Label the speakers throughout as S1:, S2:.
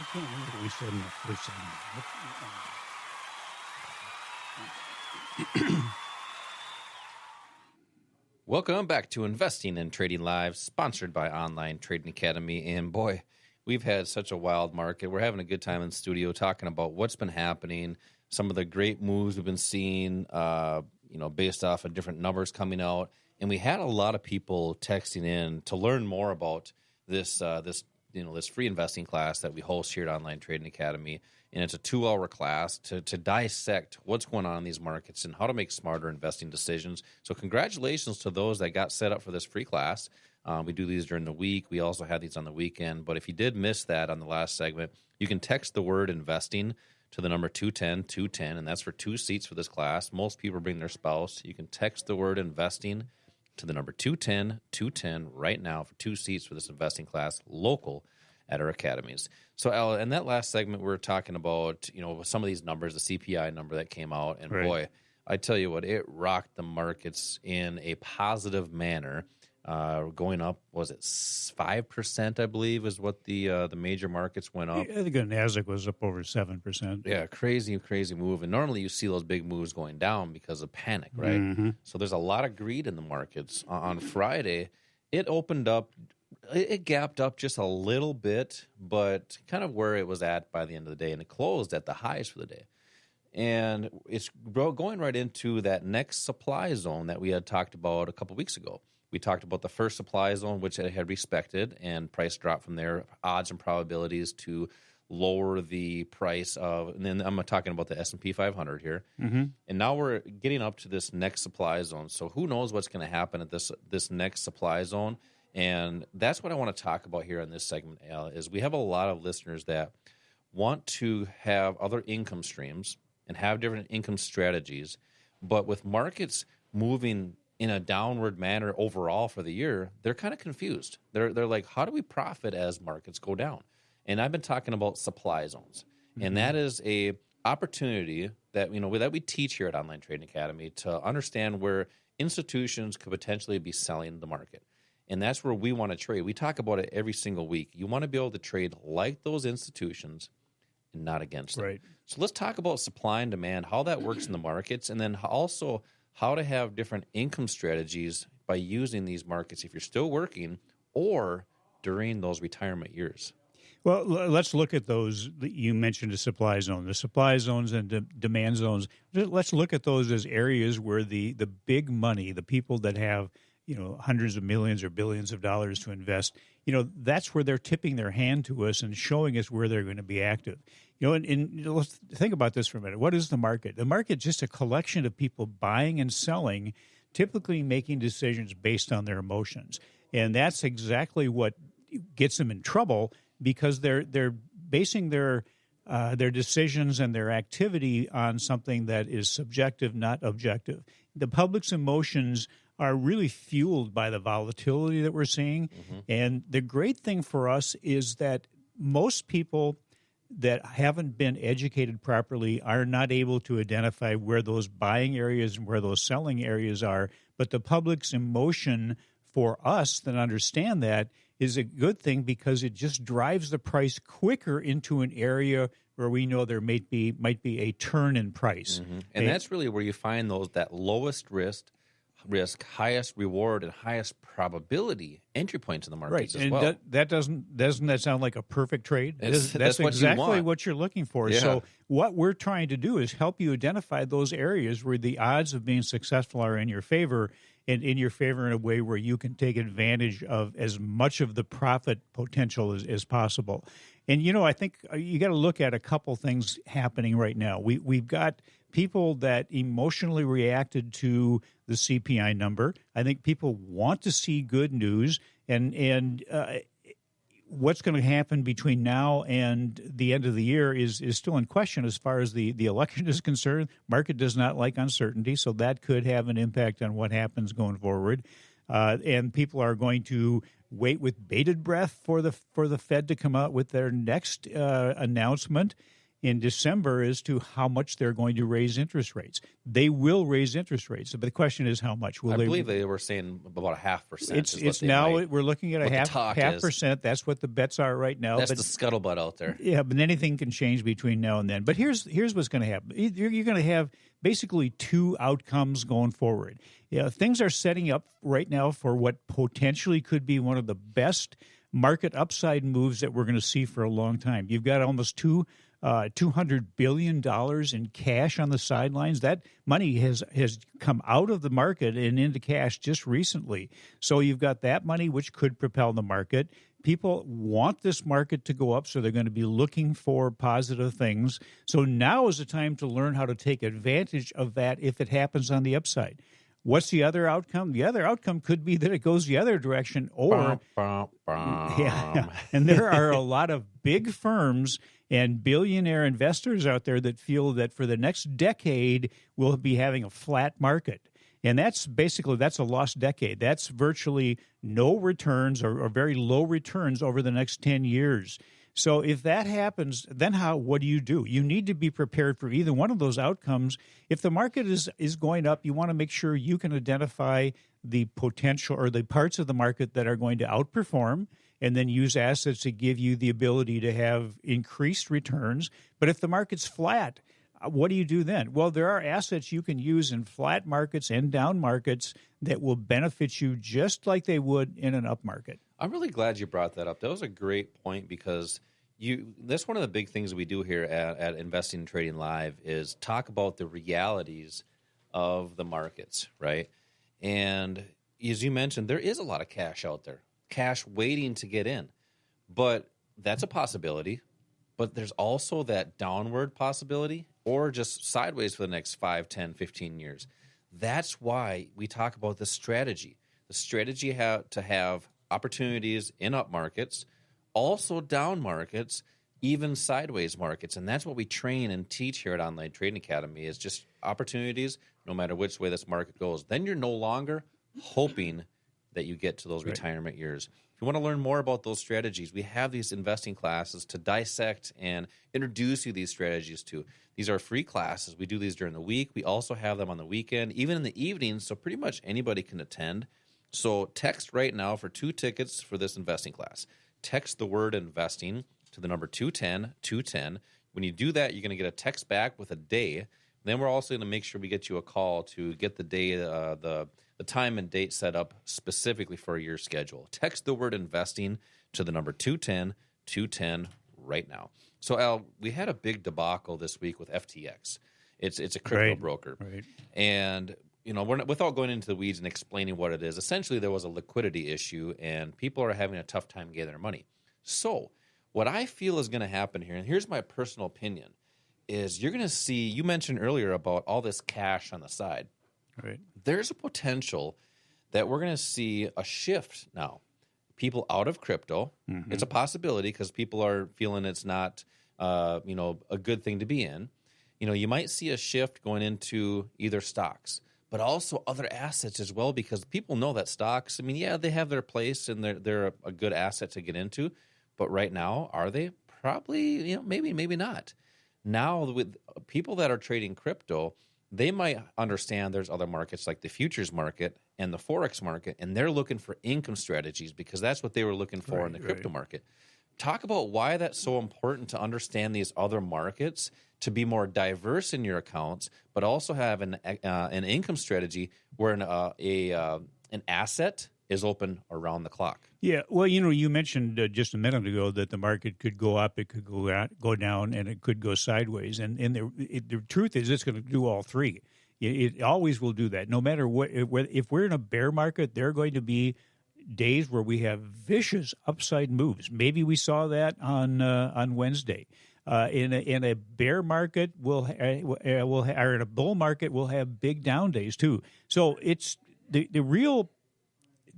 S1: I can't remember what we said in the first segment.
S2: Welcome back to Investing and Trading Live, sponsored by Online Trading Academy. And boy, we've had such a wild market. We're having a good time in the studio talking about what's been happening, some of the great moves we've been seeing, based off of different numbers coming out. And we had a lot of people texting in to learn more about this free investing class that we host here at Online Trading Academy. And it's a 2-hour class to dissect what's going on in these markets and how to make smarter investing decisions. So congratulations to those that got set up for this free class. We do these during the week. We also have these on the weekend. But if you did miss that on the last segment, you can text the word investing to the number 210-210, and that's for 2 seats for this class. Most people bring their spouse. You can text the word investing to the number 210-210 right now for 2 seats for this investing class, local at our academies. So, Al, in that last segment, we were talking about, some of these numbers, the CPI number that came out, and
S1: Right.
S2: Boy, I tell you what, it rocked the markets in a positive manner. Going up, was it 5%, I believe, is what the major markets went up.
S1: I think the NASDAQ was up over 7%.
S2: Yeah, crazy move. And normally you see those big moves going down because of panic, right?
S1: Mm-hmm.
S2: So there's a lot of greed in the markets. On Friday, it opened up, it gapped up just a little bit, but kind of where it was at by the end of the day, and it closed at the highs for the day. And it's going right into that next supply zone that we had talked about a couple weeks ago. We talked about the first supply zone, which it had respected, and price dropped from there, odds and probabilities to lower the price of, and then I'm talking about the S&P 500 here.
S1: Mm-hmm.
S2: And now we're getting up to this next supply zone. So who knows what's going to happen at this next supply zone? And that's what I want to talk about here in this segment, Al, is we have a lot of listeners that want to have other income streams and have different income strategies, but with markets moving in a downward manner overall for the year, they're kind of confused. They're like, how do we profit as markets go down? And I've been talking about supply zones, and that is a opportunity that that we teach here at Online Trading Academy to understand where institutions could potentially be selling the market. And that's where we want to trade. We talk about it every single week. You want to be able to trade like those institutions and not against them.
S1: Right.
S2: So let's talk about supply and demand, how that works in the markets, and then also how to have different income strategies by using these markets if you're still working or during those retirement years.
S1: Well, let's look at those. You mentioned the supply zones and demand zones. Let's look at those as areas where the big money, the people that have hundreds of millions or billions of dollars to invest, that's where they're tipping their hand to us and showing us where they're going to be active. And let's think about this for a minute. What is the market? The market is just a collection of people buying and selling, typically making decisions based on their emotions. And that's exactly what gets them in trouble, because they're basing their decisions and their activity on something that is subjective, not objective. The public's emotions are really fueled by the volatility that we're seeing. Mm-hmm. And the great thing for us is that most people that haven't been educated properly are not able to identify where those buying areas and where those selling areas are. But the public's emotion for us that understand that is a good thing, because it just drives the price quicker into an area where we know there might be a turn in price.
S2: Mm-hmm. And that's really where you find that lowest risk, highest reward, and highest probability entry points in the markets as well.
S1: That doesn't that sound like a perfect trade? That's
S2: what
S1: exactly what you're looking for.
S2: Yeah.
S1: So what we're trying to do is help you identify those areas where the odds of being successful are in your favor, and in your favor in a way where you can take advantage of as much of the profit potential as possible. And, I think you got to look at a couple things happening right now. We've got people that emotionally reacted to the CPI number. I think people want to see good news, and what's going to happen between now and the end of the year is still in question as far as the election is concerned. Market does not like uncertainty, so that could have an impact on what happens going forward. And people are going to wait with bated breath for the Fed to come out with their next announcement. in December as to how much they're going to raise interest rates. They will raise interest rates, but the question is how much. Will
S2: I believe they were saying about 0.5%.
S1: It's now we're looking at a half percent. That's what the bets are right now.
S2: That's the scuttlebutt out there.
S1: Yeah, but anything can change between now and then. But here's what's going to happen. You're going to have basically two outcomes going forward. Yeah, things are setting up right now for what potentially could be one of the best market upside moves that we're going to see for a long time. You've got almost $200 billion in cash on the sidelines. That money has come out of the market and into cash just recently. So you've got that money, which could propel the market. People want this market to go up, so they're going to be looking for positive things. So now is the time to learn how to take advantage of that if it happens on the upside. What's the other outcome? The other outcome could be that it goes the other direction, or yeah. And there are a lot of big firms and billionaire investors out there that feel that for the next decade we'll be having a flat market. And that's a lost decade. That's virtually no returns or very low returns over the next 10 years. So if that happens, then what do? You need to be prepared for either one of those outcomes. If the market is going up, you want to make sure you can identify the potential or the parts of the market that are going to outperform, and then use assets to give you the ability to have increased returns. But if the market's flat, what do you do then? Well, there are assets you can use in flat markets and down markets that will benefit you just like they would in an up market.
S2: I'm really glad you brought that up. That was a great point, because that's one of the big things we do here at Investing and Trading Live is talk about the realities of the markets, right? And as you mentioned, there is a lot of cash out there, cash waiting to get in. But that's a possibility. But there's also that downward possibility or just sideways for the next 5, 10, 15 years. That's why we talk about the strategy. The strategy to have opportunities in up markets, also down markets, even sideways markets. And that's what we train and teach here at Online Trading Academy is just opportunities no matter which way this market goes. Then you're no longer hoping that you get to those retirement years. If you want to learn more about those strategies, we have these investing classes to dissect and introduce you these strategies to. These are free classes. We do these during the week. We also have them on the weekend, even in the evenings, so pretty much anybody can attend. So text right now for 2 tickets for this investing class. Text the word investing to the number 210-210. When you do that, you're going to get a text back with a day. Then we're also going to make sure we get you a call to get the day, the time and date set up specifically for your schedule. Text the word investing to the number 210-210 right now. So, Al, we had a big debacle this week with FTX. It's a crypto broker.
S1: Right.
S2: And without going into the weeds and explaining what it is, essentially there was a liquidity issue and people are having a tough time getting their money. So what I feel is going to happen here, and here's my personal opinion, is you're going to see, you mentioned earlier about all this cash on the side.
S1: Right.
S2: There's a potential that we're going to see a shift now. People out of crypto. Mm-hmm. It's a possibility because people are feeling it's not a good thing to be in. You might see a shift going into either stocks, but also other assets as well, because people know that stocks, they have their place and they're a good asset to get into. But right now, are they? Probably, maybe not. Now, with people that are trading crypto, they might understand there's other markets like the futures market and the Forex market, and they're looking for income strategies because that's what they were looking for in the crypto market. Talk about why that's so important to understand these other markets, to be more diverse in your accounts, but also have an income strategy where an asset is open around the clock.
S1: Yeah, well, you mentioned just a minute ago that the market could go up, it could go down, and it could go sideways. And the truth is it's going to do all three. It always will do that. No matter what, if we're in a bear market, there are going to be days where we have vicious upside moves. Maybe we saw that on Wednesday. In a bear market, or in a bull market, we'll have big down days too. So it's the real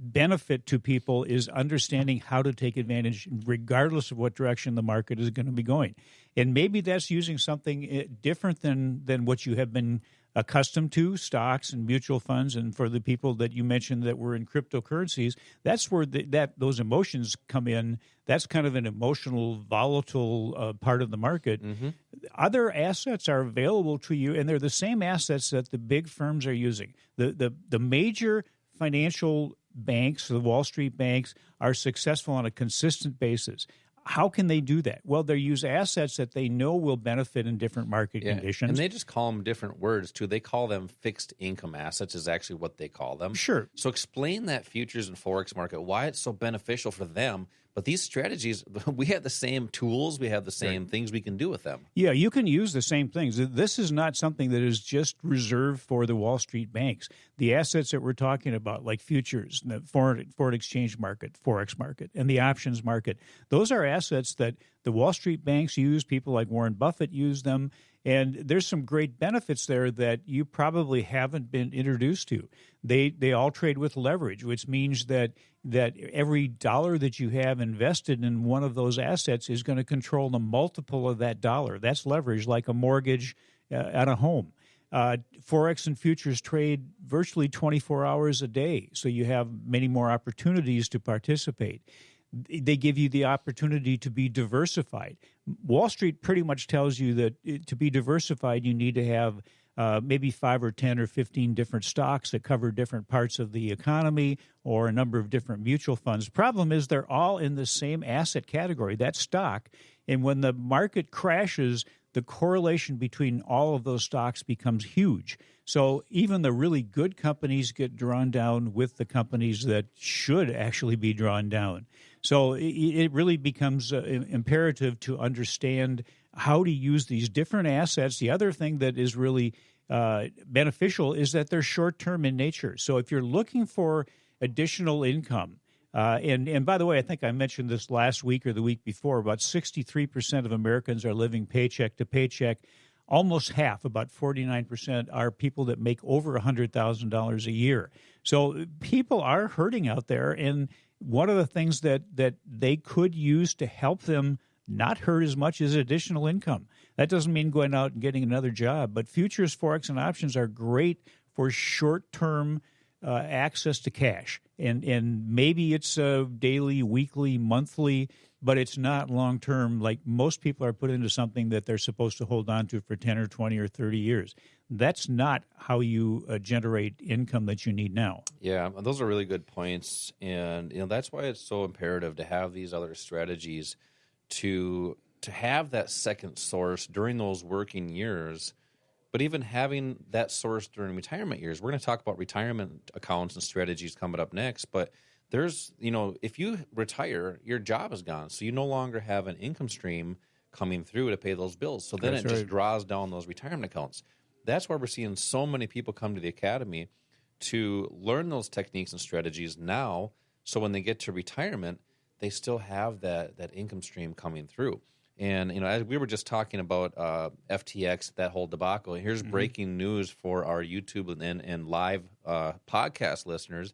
S1: benefit to people is understanding how to take advantage regardless of what direction the market is going to be going. And maybe that's using something different than what you have been accustomed to, stocks and mutual funds, and for the people that you mentioned that were in cryptocurrencies, that's where those emotions come in. That's kind of an emotional, volatile part of the market. Other assets are available to you, and they're the same assets that the big firms are using. The major financial banks, the Wall Street banks, are successful on a consistent basis. How can they do that? Well, they use assets that they know will benefit in different market conditions.
S2: And they just call them different words, too. They call them fixed income assets is actually what they call them.
S1: Sure.
S2: So explain that futures and Forex market, why it's so beneficial for them. But these strategies, we have the same tools. We have the same things we can do with them.
S1: Yeah, you can use the same things. This is not something that is just reserved for the Wall Street banks. The assets that we're talking about, like futures, the foreign exchange market, Forex market, and the options market, those are assets that the Wall Street banks use. People like Warren Buffett use them. And there's some great benefits there that you probably haven't been introduced to. They all trade with leverage, which means that every dollar that you have invested in one of those assets is going to control the multiple of that dollar. That's leverage, like a mortgage on a home. Forex and futures trade virtually 24 hours a day, so you have many more opportunities to participate. They give you the opportunity to be diversified. Wall Street pretty much tells you that to be diversified, you need to have maybe 5 or 10 or 15 different stocks that cover different parts of the economy or a number of different mutual funds. Problem is they're all in the same asset category, that stock. And when the market crashes, the correlation between all of those stocks becomes huge. So even the really good companies get drawn down with the companies that should actually be drawn down. So it really becomes imperative to understand how to use these different assets. The other thing that is really beneficial is that they're short-term in nature. So if you're looking for additional income, and by the way, I think I mentioned this last week or the week before, about 63% of Americans are living paycheck to paycheck. Almost half, about 49%, are people that make over $100,000 a year. So people are hurting out there, and one of the things that they could use to help them not hurt as much is additional income. That doesn't mean going out and getting another job, but futures, Forex, and options are great for short-term access to cash. And maybe it's daily, weekly, monthly, but it's not long-term like most people are put into something that they're supposed to hold on to for 10 or 20 or 30 years. That's not how you generate income that you need now.
S2: Yeah, those are really good points. And that's why it's so imperative to have these other strategies to have that second source during those working years. But even having that source during retirement years, we're going to talk about retirement accounts and strategies coming up next. But there's, if you retire, your job is gone. So you no longer have an income stream coming through to pay those bills. So then just draws down those retirement accounts. That's why we're seeing so many people come to the academy to learn those techniques and strategies now. So when they get to retirement, they still have that income stream coming through. And, as we were just talking about FTX, that whole debacle, here's breaking news for our YouTube and live podcast listeners.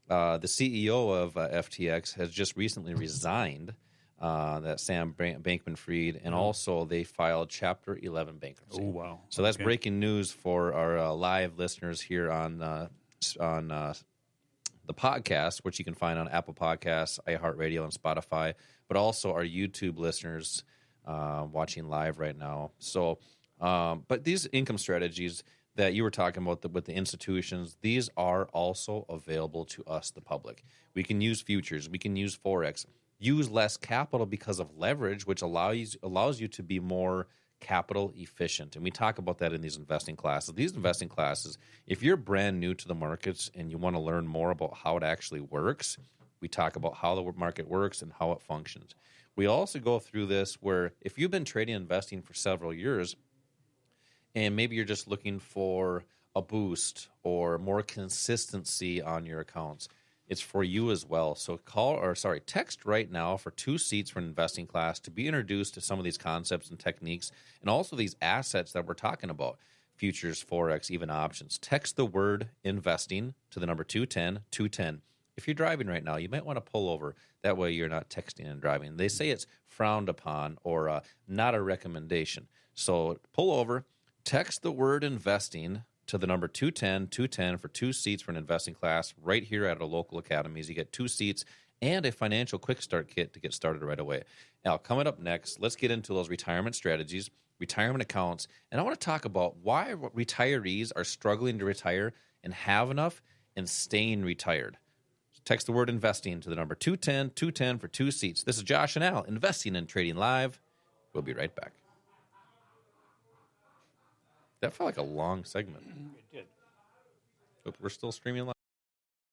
S2: The CEO of FTX has just recently resigned, that Sam Bankman-Fried, and also they filed Chapter 11 bankruptcy.
S1: Oh, wow.
S2: So that's breaking news for our live listeners here on the podcast, which you can find on Apple Podcasts, iHeartRadio, and Spotify, but also our YouTube listeners watching live right now. So, but these income strategies that you were talking about with the institutions, these are also available to us, the public. We can use futures. We can use Forex. Use less capital because of leverage, which allows you to be more capital efficient. And we talk about that in these investing classes. These investing classes, if you're brand new to the markets and you want to learn more about how it actually works, we talk about how the market works and how it functions. We also go through this where if you've been trading and investing for several years and maybe you're just looking for a boost or more consistency on your accounts, it's for you as well. So text right now for 2 seats for an investing class to be introduced to some of these concepts and techniques and also these assets that we're talking about, futures, Forex, even options. Text the word investing to the number 210. If you're driving right now, you might want to pull over. That way you're not texting and driving. They say it's frowned upon or not a recommendation. So pull over, text the word investing to the number 210 for 2 seats for an investing class right here at our local academies. You get 2 seats and a financial quick start kit to get started right away. Now, coming up next, let's get into those retirement strategies, retirement accounts, and I want to talk about why retirees are struggling to retire and have enough and staying retired. Text the word investing to the number 210 for 2 seats. This is Josh and Al, Investing and Trading Live. We'll be right back. That felt like a long segment.
S1: It did.
S2: But we're still streaming live.